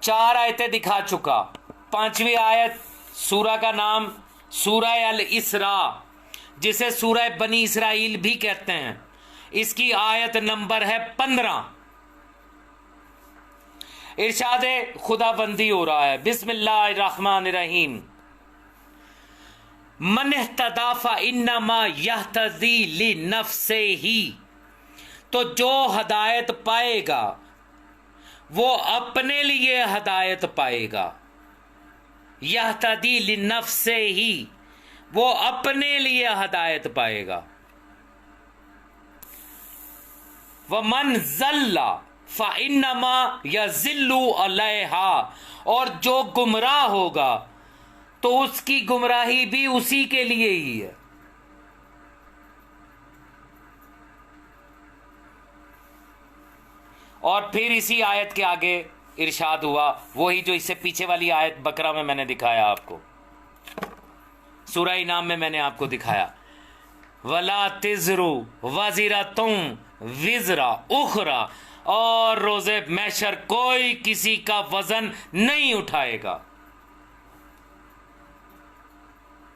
4 आयतें दिखा चुका। 5वीं आयत, सूरह का नाम सूरह अल इसरा, जिसे सूरह बनी इसराइल भी कहते हैं। इसकी आयत नंबर है 15। इरशाद खुदाबंदी हो रहा है, बिस्मिल्लाहिर्रहमानिर्रहीम। मन इह्तदा इन्नमा यहतदी लिनफ्सिही, तो जो हदायत पाएगा वो अपने लिए हदायत पाएगा। यहतदी लिनफ्सिही, वो अपने लिए हदायत पाएगा। वमन ज़ल्ला फ़इन्नमा यज़िल्लु अलैहा, और जो गुमराह होगा तो उसकी गुमराही भी उसी के लिए ही है। और फिर इसी आयत के आगे इरशाद हुआ, वही जो इससे पीछे वाली आयत बकरा में मैंने दिखाया आपको, सूरह इनाम में मैंने आपको दिखाया। वला तिजरू वज़ीरतुम विज़रा उखरा, और रोज़े महशर कोई किसी का वजन नहीं उठाएगा।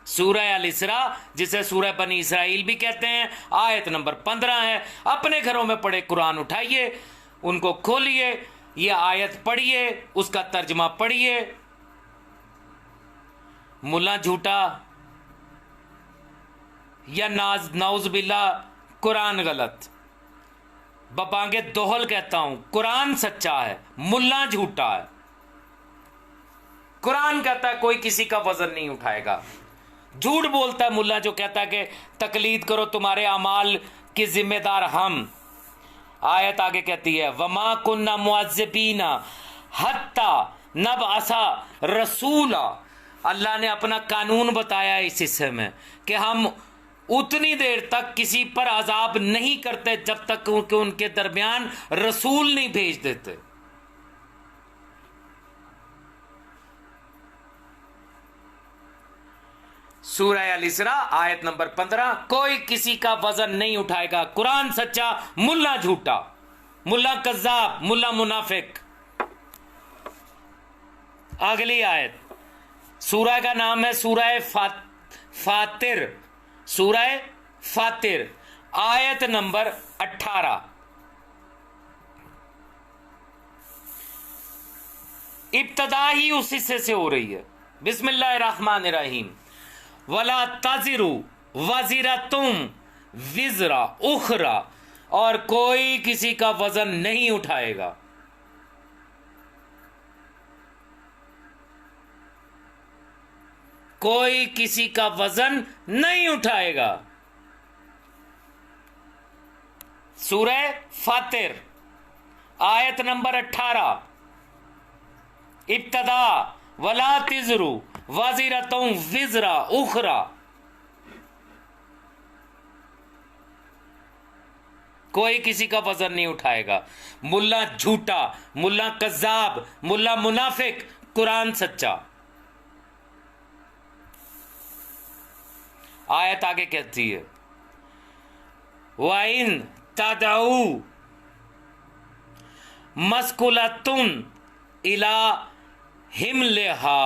सूरह अल इसरा, जिसे सूरह बनी इसराइल भी कहते हैं, आयत नंबर 15 है। अपने घरों में पड़े कुरान उठाइए, उनको खोलिए, यह आयत पढ़िए, उसका तर्जमा पढ़िए। मुल्ला झूठा या नाउज बिल्ला कुरान गलत, बबांगे दोहल कहता हूं, कुरान सच्चा है, मुल्ला झूठा है। कुरान कहता है कोई किसी का वजन नहीं उठाएगा। झूठ बोलता है मुल्ला जो कहता है कि तकलीद करो, तुम्हारे अमाल की जिम्मेदार हम। आयत आगे कहती है वमा कुन्ना मुअज्जिबीना हत्ता नबअसा रसूला, अल्लाह ने अपना कानून बताया इस हिस्से में कि हम उतनी देर तक किसी पर अजाब नहीं करते जब तक उनके दरमियान रसूल नहीं भेज देते। सूरह अल इसरा आयत नंबर 15, कोई किसी का वजन नहीं उठाएगा। कुरान सच्चा, मुल्ला झूठा, मुल्ला कज्जाब, मुल्ला मुनाफिक। अगली आयत, सूरह का नाम है सूरह फातिर, सूरह फातिर, आयत नंबर 18। इब्तदा ही उस हिस्से से हो रही है। बिस्मिल्लाहिर्रहमानिर्रहीम। वला ताजिरु वज़ीरतुम विज़रा उखरा, और कोई किसी का वजन नहीं उठाएगा। कोई किसी का वजन नहीं उठाएगा। सूरह फातिर आयत नंबर 18, इब्तदा वला तिजरू वाजिरतुम विजरा उखरा। कोई किसी का वजन नहीं उठाएगा। मुल्ला झूठा, मुल्ला कज्जाब, मुल्ला मुनाफिक, कुरान सच्चा। आयत आगे कहती है वाइन तदऊ मस्कुलतुन इला हिमलेहा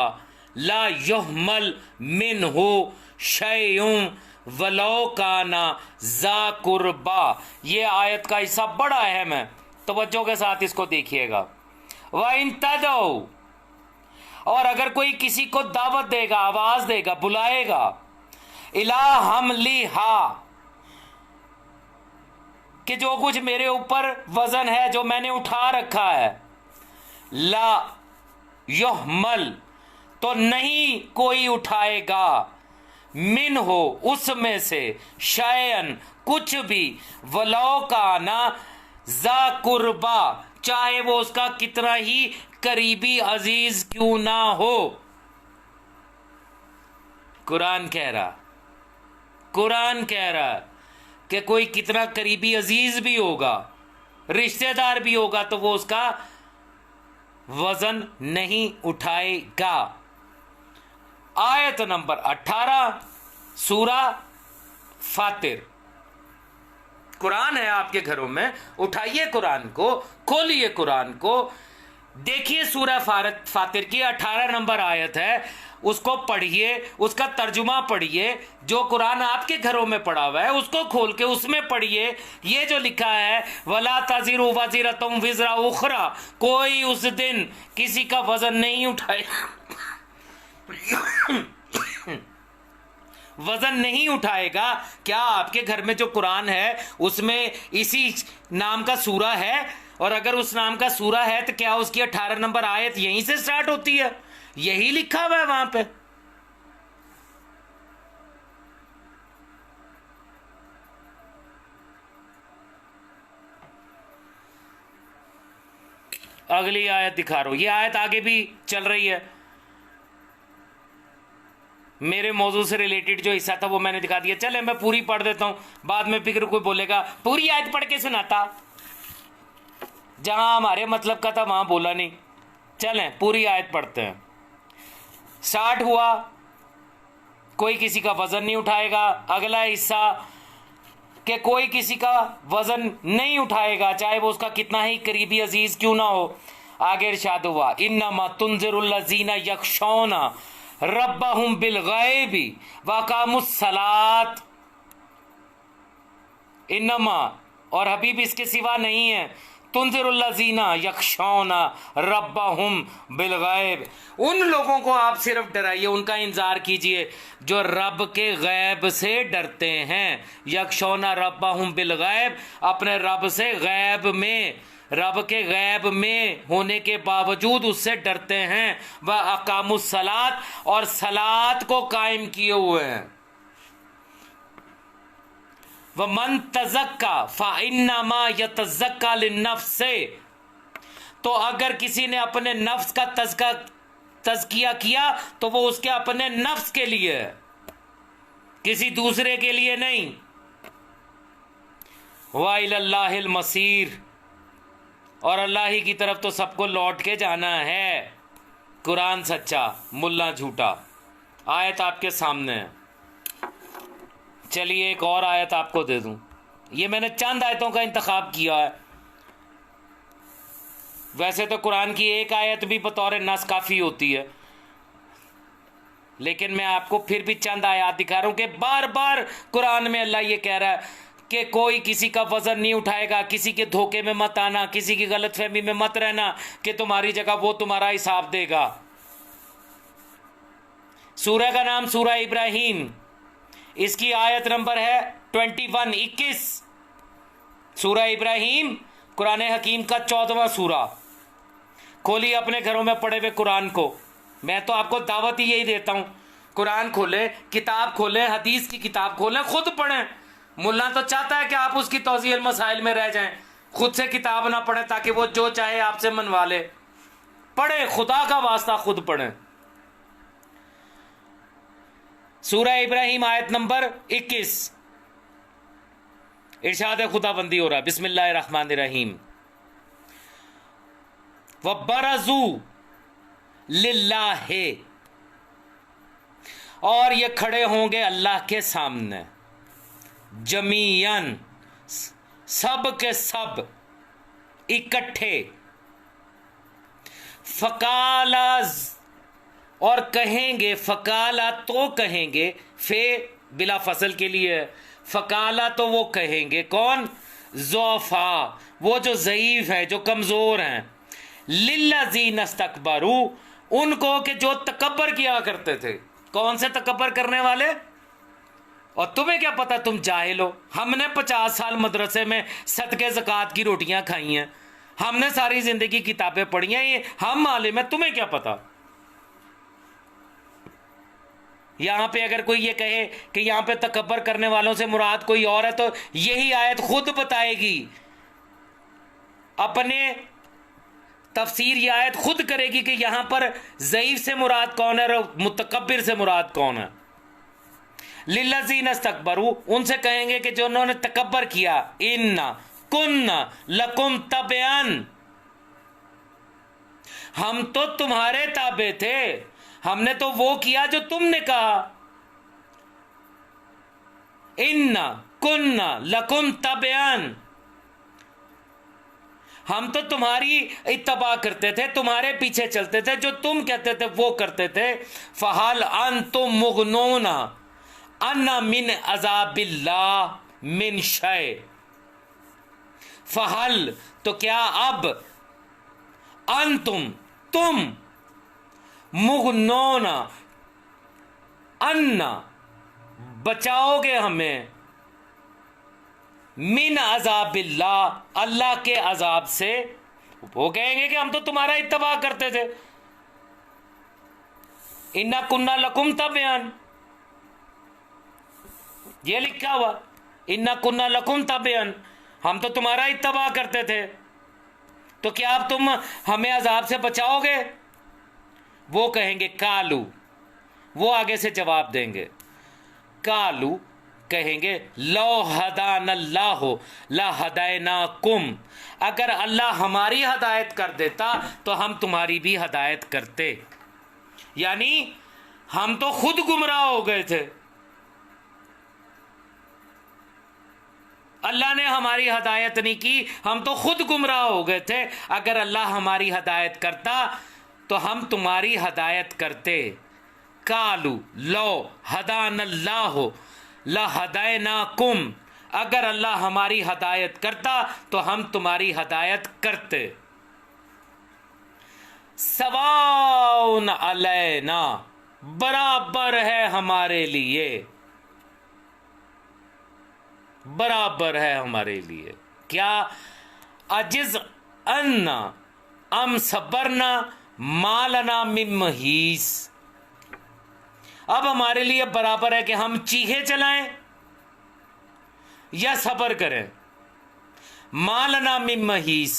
ला युहमल मिनहु शैउम वलो काना जा कुर्बा। ये आयत का हिस्सा बड़ा अहम है, तवज्जो के साथ इसको देखिएगा। वाइन तदऊ, और अगर कोई किसी को दावत देगा, आवाज देगा, बुलाएगा, इला हमलिहा, कि जो कुछ मेरे ऊपर वजन है, जो मैंने उठा रखा है, ला युहमल, तो नहीं कोई उठाएगा, मिन हो, उसमें से, शयन, कुछ भी, वलो का ना जा कुर्बा, चाहे वो उसका कितना ही करीबी अजीज क्यों ना हो। कुरान कह रहा कि कोई कितना करीबी अजीज भी होगा, रिश्तेदार भी होगा, तो वो उसका वजन नहीं उठाएगा। आयत नंबर 18 सूरा फातिर। कुरान है आपके घरों में, उठाइए कुरान को, खोलिए कुरान को, देखिए सूरा फातिर की 18 नंबर आयत है, उसको पढ़िए, उसका तर्जुमा पढ़िए। जो कुरान आपके घरों में पढ़ा हुआ है उसको खोल के उसमें पढ़िए। ये जो लिखा है वला ताजिरु वाजिरतुम विजरा उखरा, कोई उस दिन किसी का वजन नहीं उठाएगा, वजन नहीं उठाएगा। क्या आपके घर में जो कुरान है उसमें इसी नाम का सूरा है? और अगर उस नाम का सूरा है तो क्या उसकी 18 नंबर आयत यहीं से स्टार्ट होती है? यही लिखा हुआ है वहां पे। अगली आयत दिखा रहा हूं, ये आयत आगे भी चल रही है। मेरे मौजू से रिलेटेड जो हिस्सा था वो मैंने दिखा दिया। चले मैं पूरी पढ़ देता हूं, बाद में फिक्र कोई बोलेगा पूरी आयत पढ़ के सुनाता, जहां हमारे मतलब का था वहां बोला नहीं। चलें पूरी आयत पढ़ते हैं। स्टार्ट हुआ, कोई किसी का वजन नहीं उठाएगा। अगला हिस्सा कि कोई किसी का वजन नहीं उठाएगा, चाहे वो उसका कितना ही करीबी अजीज क्यों ना हो। आगे इरशाद हुआ इन्नमा तुंज़िरुल्लज़ीना यख्शौना रब्बहुम बिल गैबि व अक़ामुस सलात। इन्नमा, और हबीब इसके सिवा नहीं है, तुंज़िरुल्लज़ीना यख्शौना रब्बहुम बिल गैब, उन लोगों को आप सिर्फ डराइए, उनका इंतजार कीजिए जो रब के गैब से डरते हैं। यख्शौना रब्बहुम बिल गैब, अपने रब से गैब में, रब के गैब में होने के बावजूद उससे डरते हैं। वह अकामुस सलात, और सलात को कायम किए हुए हैं। वह मन तज़क्का फ़इन्नमा यतज़क्का लिन्नफ्से, तो अगर किसी ने अपने नफ्स का तज़किया किया तो वो उसके अपने नफ्स के लिए है, किसी दूसरे के लिए नहीं। व इलल्लाहिल मसीर, और अल्लाह ही की तरफ तो सबको लौट के जाना है। कुरान सच्चा, मुल्ला झूठा। आयत आपके सामने है। चलिए एक और आयत आपको दे दूं। ये मैंने चंद आयतों का इंतखाब किया है। वैसे तो कुरान की एक आयत भी बतौर नस काफ़ी होती है, लेकिन मैं आपको फिर भी चंद आयत दिखा रहा हूं कि बार बार कुरान में अल्लाह ये कह रहा है कि कोई किसी का वजन नहीं उठाएगा, किसी के धोखे में मत आना, किसी की गलतफहमी में मत रहना कि तुम्हारी जगह वो तुम्हारा हिसाब देगा। सूरह का नाम सूरह इब्राहिम, इसकी आयत नंबर है 21। सूरह इब्राहिम कुरान हकीम का 14वां सूरा। खोलिए अपने घरों में पढ़े हुए कुरान को। मैं तो आपको दावत ही यही देता हूं, कुरान खोलें, किताब खोलें, हदीस की किताब खोलें, खुद पढ़ें। मुल्ला तो चाहता है कि आप उसकी तौज़ीह मसाइल में रह जाएं, खुद से किताब ना पढ़े ताकि वो जो चाहे आपसे मनवा ले। पढ़े, खुदा का वास्ता खुद पढ़ें। सूरह इब्राहिम आयत नंबर 21, इरशाद खुदाबंदी हो रहा है, बिस्मिल्लाहिर्रहमानिर्रहीम। वबरजू लिल्लाहि, और ये खड़े होंगे अल्लाह के सामने, जमीयन, सब के सब इकट्ठे, फकाला, और कहेंगे, फकाला तो कहेंगे, फे बिला फसल के लिए, फकाला तो वो कहेंगे, कौन? ज़ौफा, वो जो ज़ईफ है, जो कमज़ोर हैं, लिल्लज़ीन इस्तकबरू, उनको कि जो तकब्बर किया करते थे। कौन से तकब्बर करने वाले? और तुम्हें क्या पता, तुम जाहिल हो। हमने 50 साल मदरसे में सदके ज़कात की रोटियां खाई हैं, हमने सारी ज़िंदगी किताबें पढ़ी हैं, ये हम मालिम है, तुम्हें क्या पता। यहां पे अगर कोई ये कहे कि यहां पे तकब्बर करने वालों से मुराद कोई और है, तो यही आयत खुद बताएगी, अपने तफसीर ये आयत खुद करेगी कि यहां पर ज़ईफ से मुराद कौन है और मुतकब्बिर से मुराद कौन है। लिल्लज़ीन इस्तकबरू, उनसे कहेंगे कि जो उन्होंने तकब्बर किया, इन्ना कुन्ना लकुम तबयान, हम तो तुम्हारे ताबे थे, हमने तो वो किया जो तुमने कहा। इन्ना कुन्ना लकुम तबयान, हम तो तुम्हारी इत्तबा करते थे, तुम्हारे पीछे चलते थे, जो तुम कहते थे वो करते थे। फहल अंतुम मुगनूना अन्ना मिन अज़ाबिल्लाह मिन शय, फहल तो क्या, अब, अंतुम तुम, मुगनूना अन्ना बचाओगे हमें, मिन अज़ाबिल्लाह अल्लाह के अजाब से। वो कहेंगे कि हम तो तुम्हारा इत्तबा करते थे, इन्ना कुन्ना लकुम तबयान, ये लिखा हुआ, इन्ना कुन्ना लकुम तबयान, हम तो तुम्हारा इत्तबा करते थे, तो क्या अब तुम हमें अजाब से बचाओगे? वो कहेंगे कालू, वो आगे से जवाब देंगे, कालू कहेंगे, लो हदान अल्लाह ला हदैना कुम, अगर अल्लाह हमारी हदायत कर देता तो हम तुम्हारी भी हदायत करते। यानी हम तो खुद गुमराह हो गए थे, अल्लाह ने हमारी हदायत नहीं की, हम तो खुद गुमराह हो गए थे। अगर अल्लाह हमारी हदायत करता तो हम तुम्हारी हदायत करते। कालू लो हदान अल्लाह ला हदैना कुम, अगर अल्लाह हमारी हदायत करता तो हम तुम्हारी हदायत करते। सवाउन अलैना, बराबर है हमारे लिए, बराबर है हमारे लिए। क्या? अजिज अन्ना अम सबरना मालना मिन महीस, अब हमारे लिए बराबर है कि हम चीखे चलाएं या सबर करें। मालना मिन महीस,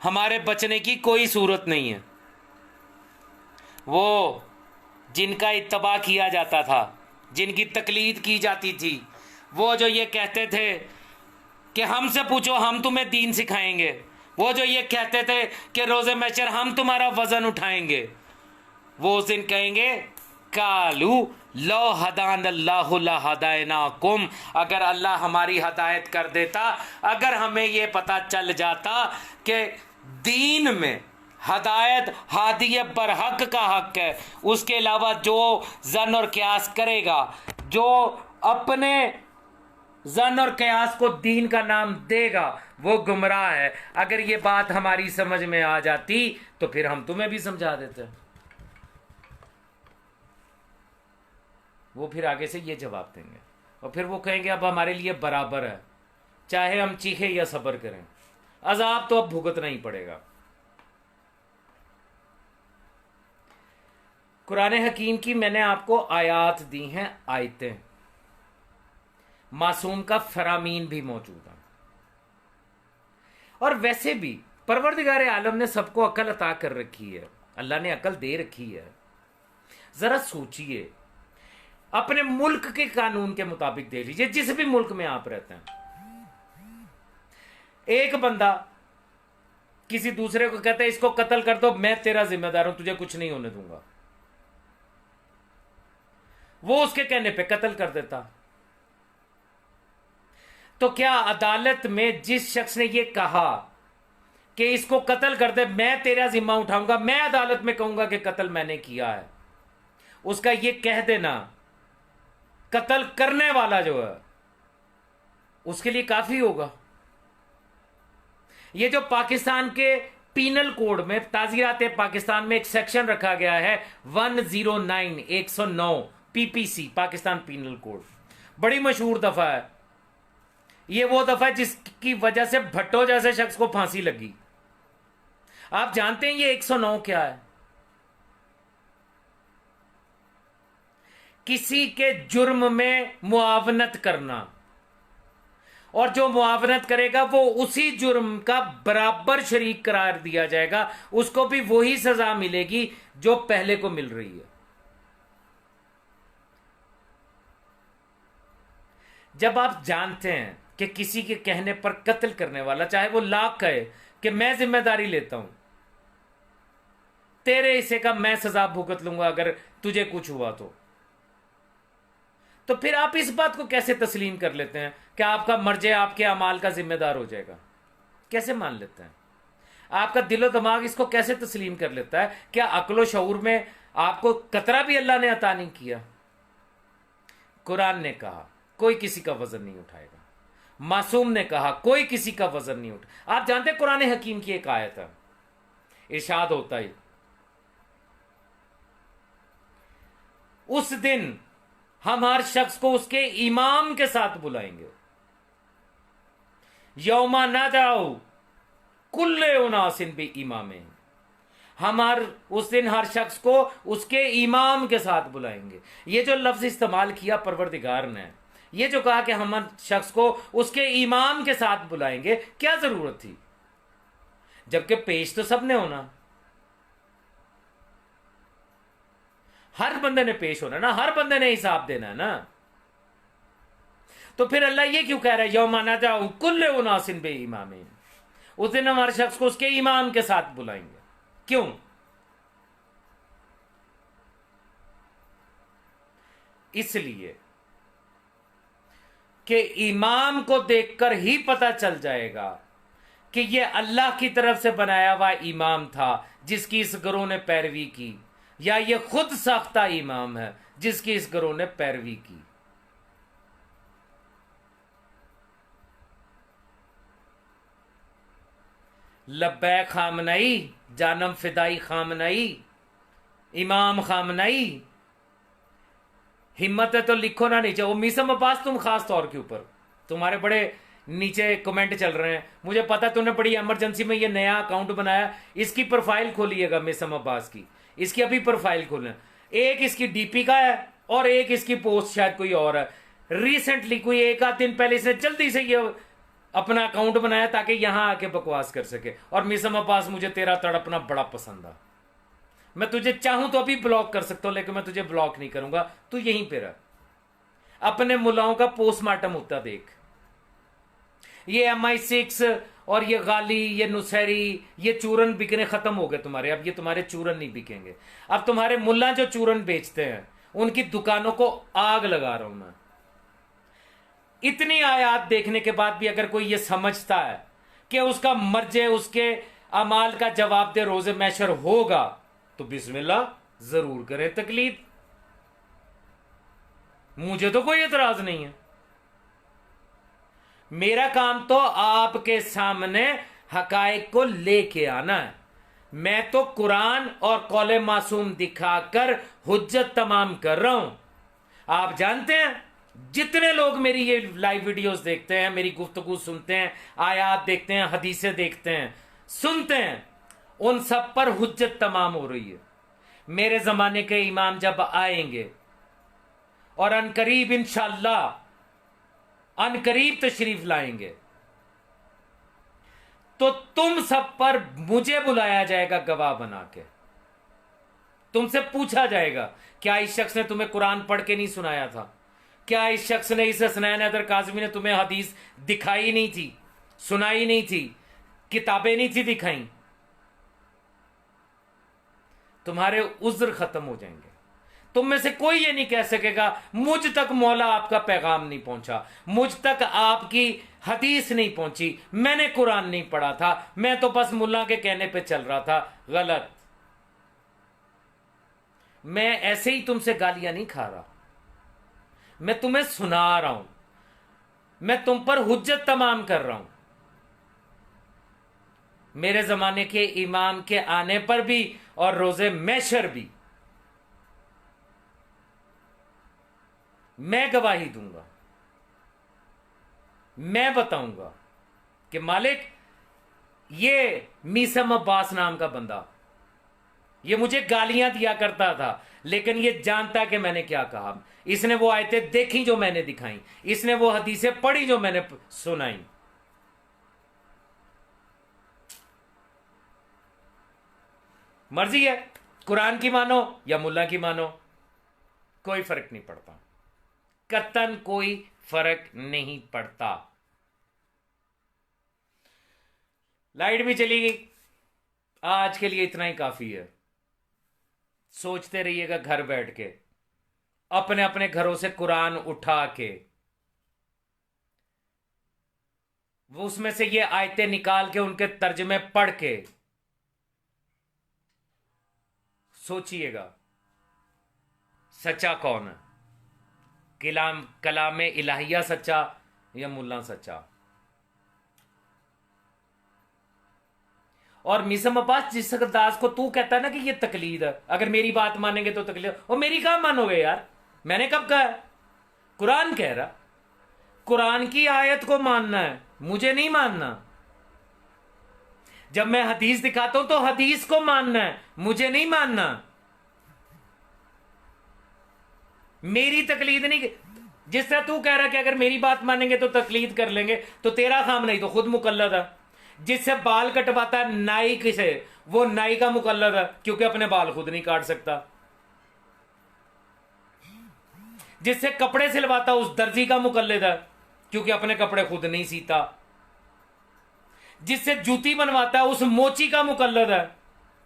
हमारे बचने की कोई सूरत नहीं है। वो जिनका इत्तबा किया जाता था, जिनकी तकलीद की जाती थी, वो जो ये कहते थे कि हमसे पूछो हम तुम्हें दीन सिखाएंगे, वो जो ये कहते थे कि रोज़े महशर हम तुम्हारा वज़न उठाएंगे, वो उस दिन कहेंगे कालू लो हदान अल्लाह ला हदायना कुम, अगर अल्लाह हमारी हदायत कर देता, अगर हमें ये पता चल जाता कि दीन में हदायत हादी बरहक का हक है, उसके अलावा जो जन और क्यास करेगा, जो अपने जन और कयास को दीन का नाम देगा, वो गुमराह है। अगर ये बात हमारी समझ में आ जाती तो फिर हम तुम्हें भी समझा देते। वो फिर आगे से ये जवाब देंगे और फिर वो कहेंगे अब हमारे लिए बराबर है, चाहे हम चीखें या सब्र करें, अजाब तो अब भुगतना ही पड़ेगा। कुरान हकीम की मैंने आपको आयात दी हैं, आयतें। मासूम का फरामीन भी मौजूद है। और वैसे भी परवरदिगार आलम ने सबको अकल अता कर रखी है, अल्लाह ने अकल दे रखी है। जरा सोचिए, अपने मुल्क के कानून के मुताबिक दे लीजिए, जिस भी मुल्क में आप रहते हैं। एक बंदा किसी दूसरे को कहता है इसको कत्ल कर दो, मैं तेरा जिम्मेदार हूं, तुझे कुछ नहीं होने दूंगा, वो उसके कहने पे कत्ल कर देता। तो क्या अदालत में जिस शख्स ने यह कहा कि इसको कत्ल कर दे, मैं तेरा जिम्मा उठाऊंगा, मैं अदालत में कहूंगा कि कत्ल मैंने किया है, उसका यह कह देना कत्ल करने वाला जो है उसके लिए काफी होगा? ये जो पाकिस्तान के पीनल कोड में, ताज़ीरात पाकिस्तान में एक सेक्शन रखा गया है 109 109 पीपीसी, पाकिस्तान पीनल कोड, बड़ी मशहूर दफा है। ये वो दफा है जिसकी वजह से भट्टो जैसे शख्स को फांसी लगी। आप जानते हैं ये 109 क्या है? किसी के जुर्म में मुआवनत करना, और जो मुआवनत करेगा वो उसी जुर्म का बराबर शरीक करार दिया जाएगा, उसको भी वही सजा मिलेगी जो पहले को मिल रही है। जब आप जानते हैं कि किसी के कहने पर कत्ल करने वाला, चाहे वो लाख कहे कि मैं जिम्मेदारी लेता हूं, तेरे हिस्से का मैं सजा भुगत लूंगा अगर तुझे कुछ हुआ तो फिर आप इस बात को कैसे तस्लीम कर लेते हैं कि आपका मर्जे आपके अमाल का जिम्मेदार हो जाएगा? कैसे मान लेते हैं? आपका दिलो दिमाग इसको कैसे तस्लीम कर लेता है? क्या अक्लो शऊर में आपको कतरा भी अल्लाह ने अता नहीं किया? कुरान ने कहा कोई किसी का वजन नहीं उठाएगा, मासूम ने कहा कोई किसी का वजन नहीं उठा। आप जानते हैं कुरान हकीम की एक आयत है, इरशाद होता है उस दिन हम हर शख्स को उसके इमाम के साथ बुलाएंगे। यौमा ना जाओ कुल्ले उनासिन भी इमामे, हम उस दिन हर शख्स को उसके इमाम के साथ बुलाएंगे। ये जो लफ्ज इस्तेमाल किया परवरदिगार ने, ये जो कहा कि हम हर शख्स को उसके इमाम के साथ बुलाएंगे, क्या जरूरत थी? जबकि पेश तो सबने होना, हर बंदे ने पेश होना ना, हर बंदे ने हिसाब देना है ना। तो फिर अल्लाह ये क्यों कह रहा है यौमा ना जाओ कुल्ले उनासिन बे इमामे, उस दिन हम हर शख्स को उसके इमाम के साथ बुलाएंगे? क्यों? इसलिए कि इमाम को देखकर ही पता चल जाएगा कि यह अल्लाह की तरफ से बनाया हुआ इमाम था जिसकी इस गिरोह ने पैरवी की, या ये खुद साख्ता इमाम है जिसकी इस गिरोह ने पैरवी की। लब्बै खामनई, जानम फिदाई खामनई, इमाम खामनई, हिम्मत है तो लिखो ना नीचे। वो मीसम अब्बास, तुम खास तौर के ऊपर, तुम्हारे बड़े नीचे कमेंट चल रहे हैं, मुझे पता तुमने बड़ी इमरजेंसी में ये नया अकाउंट बनाया, इसकी प्रोफाइल खोलिएगा मीसम अब्बास की, इसकी अभी प्रोफाइल खोलना। एक इसकी डीपी का है और एक इसकी पोस्ट शायद कोई और है। रिसेंटली कोई एक आध दिन पहले इसने जल्दी से ये अपना अकाउंट बनाया ताकि यहां आके बकवास कर सके। और मीसम अब्बास, मुझे तेरा तड़पना बड़ा पसंद है, मैं तुझे चाहूं तो अभी ब्लॉक कर सकता हूं, लेकिन मैं तुझे ब्लॉक नहीं करूंगा, तू यहीं पे रह। अपने मुलाओं का पोस्टमार्टम होता देख। ये MI6 और ये गाली, ये नुसैरी, ये चूरन बिकने खत्म हो गए तुम्हारे। अब ये तुम्हारे चूरन नहीं बिकेंगे। अब तुम्हारे मुल्ला जो चूरन बेचते हैं उनकी दुकानों को आग लगा रहा हूं मैं। इतनी आयात देखने के बाद भी अगर कोई ये समझता है कि उसका मर्जे उसके अमाल का जवाब दे रोजे मैशर होगा, तो बिस्मिल्लाह जरूर करें तकलीद, मुझे तो कोई एतराज नहीं है। मेरा काम तो आपके सामने हकायक को लेके आना है। मैं तो कुरान और कौले मासूम दिखाकर हुज्जत तमाम कर रहा हूं। आप जानते हैं जितने लोग मेरी ये लाइव वीडियोस देखते हैं, मेरी गुफ्तगू सुनते हैं, आयात देखते हैं, हदीसें देखते हैं, सुनते हैं, उन सब पर हुज्जत तमाम हो रही है। मेरे जमाने के इमाम जब आएंगे और अनकरीब इंशाअल्लाह अनकरीब तशरीफ लाएंगे, तो तुम सब पर मुझे बुलाया जाएगा गवाह बना के। तुमसे पूछा जाएगा, क्या इस शख्स ने तुम्हें कुरान पढ़ के नहीं सुनाया था? क्या इस शख्स ने, इस हसनैन हैदर काज़मी ने तुम्हें हदीस दिखाई नहीं थी, सुनाई नहीं थी, किताबें नहीं थी दिखाई? तुम्हारे उज्र खत्म हो जाएंगे। तुम में से कोई ये नहीं कह सकेगा मुझ तक मौला आपका पैगाम नहीं पहुंचा, मुझ तक आपकी हदीस नहीं पहुंची, मैंने कुरान नहीं पढ़ा था, मैं तो बस मुल्ला के कहने पे चल रहा था। गलत। मैं ऐसे ही तुमसे गालियां नहीं खा रहा, मैं तुम्हें सुना रहा हूं, मैं तुम पर हुज्जत तमाम कर रहा हूं। मेरे जमाने के इमाम के आने पर भी और रोजे मैशर भी मैं गवाही दूंगा, मैं बताऊंगा कि मालिक ये मीसम अब्बास नाम का बंदा, ये मुझे गालियां दिया करता था, लेकिन ये जानता कि मैंने क्या कहा। इसने वो आयतें देखी जो मैंने दिखाई, इसने वो हदीसें पढ़ी जो मैंने सुनाई। मर्जी है, कुरान की मानो या मुल्ला की मानो, कोई फर्क नहीं पड़ता, कतन कोई फर्क नहीं पड़ता। लाइट भी चली गई, आज के लिए इतना ही काफी है। सोचते रहिएगा घर बैठ के, अपने अपने घरों से कुरान उठा के, वो उसमें से ये आयतें निकाल के उनके तर्जमे पढ़ के सोचिएगा सच्चा कौन है, कलाम इलाहिया सच्चा या मुल्ला सच्चा। और मिसम अब्बास जिस दास को तू कहता है ना कि ये तकलीद है, अगर मेरी बात मानेंगे तो तकलीद, और मेरी कहां मानोगे यार? मैंने कब कहा? कुरान कह रहा, कुरान की आयत को मानना है, मुझे नहीं मानना। जब मैं हदीस दिखाता हूं तो हदीस को मानना है, मुझे नहीं मानना। मेरी तकलीद नहीं। जिस तरह तू कह रहा कि अगर मेरी बात मानेंगे तो तकलीद कर लेंगे, तो तेरा काम नहीं, तो खुद मुकल्लद है। जिससे बाल कटवाता है नाई किसे, वो नाई का मुकल्लद है, क्योंकि अपने बाल खुद नहीं काट सकता। जिससे कपड़े सिलवाता उस दर्जी का मुकल्लद है, क्योंकि अपने कपड़े खुद नहीं सीता। जिससे जूती बनवाता है उस मोची का मुकल्लद है,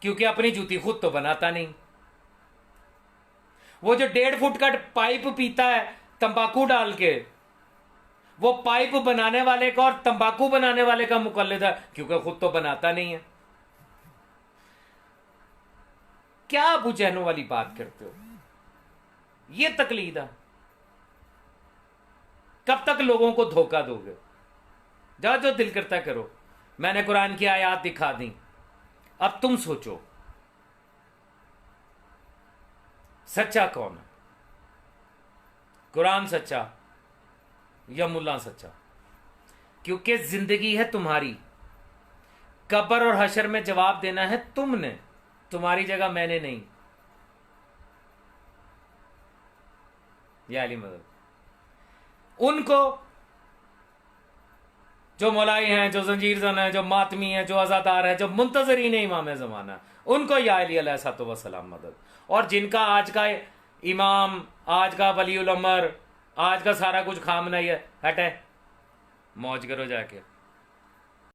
क्योंकि अपनी जूती खुद तो बनाता नहीं। वो जो 1.5 फुट का पाइप पीता है तंबाकू डाल के, वो पाइप बनाने वाले का और तंबाकू बनाने वाले का मुकल्लद है, क्योंकि खुद तो बनाता नहीं है। क्या अबू जहलों वाली बात करते हो? ये तकलीद है। कब तक लोगों को धोखा दोगे? जाओ, जो दिल करता करो। मैंने कुरान की आयत दिखा दी, अब तुम सोचो सच्चा कौन है, कुरान सच्चा या मुल्ला सच्चा? क्योंकि जिंदगी है तुम्हारी, कब्र और हशर में जवाब देना है तुमने, तुम्हारी जगह मैंने नहीं। या अली मदद उनको जो मौलाई हैं, जो जंजीर जन है, जो मातमी है, जो अजादार है, जो मुंतजरीन इमाम ज़माना, उनको या अली अलैहिस्सलाम मदद। और जिनका आज का इमाम, आज का वली उल अमर, आज का सारा कुछ खामना ही है, हटे मौज करो जाके।